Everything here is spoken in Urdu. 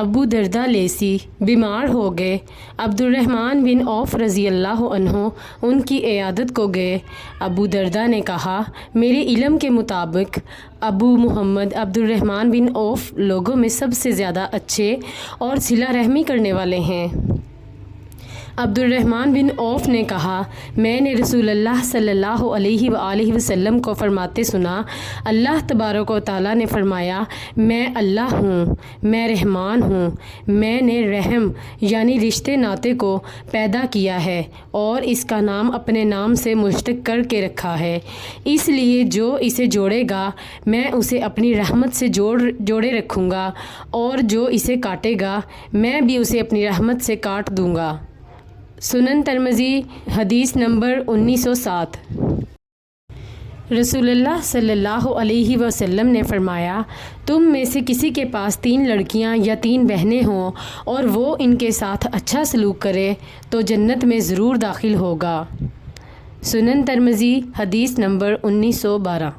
ابو دردہ لیسی بیمار ہو گئے۔ عبد الرحمن بن عوف رضی اللہ عنہ ان کی عیادت کو گئے۔ ابو دردہ نے کہا، میرے علم کے مطابق ابو محمد عبد الرحمن بن عوف لوگوں میں سب سے زیادہ اچھے اور صلہ رحمی کرنے والے ہیں۔ عبد الرحمن بن عوف نے کہا، میں نے رسول اللہ صلی اللہ علیہ وآلہ وسلم کو فرماتے سنا، اللہ تبارک و تعالیٰ نے فرمایا، میں اللہ ہوں، میں رحمان ہوں، میں نے رحم یعنی رشتے ناطے کو پیدا کیا ہے اور اس کا نام اپنے نام سے مشتق کر کے رکھا ہے، اس لیے جو اسے جوڑے گا میں اسے اپنی رحمت سے جوڑے رکھوں گا، اور جو اسے کاٹے گا میں بھی اسے اپنی رحمت سے کاٹ دوں گا۔ سنن ترمذی حدیث نمبر 1907۔ رسول اللہ صلی اللہ علیہ وسلم نے فرمایا، تم میں سے کسی کے پاس 3 لڑکیاں یا 3 بہنیں ہوں اور وہ ان کے ساتھ اچھا سلوک کرے تو جنت میں ضرور داخل ہوگا۔ سنن ترمذی حدیث نمبر 1912۔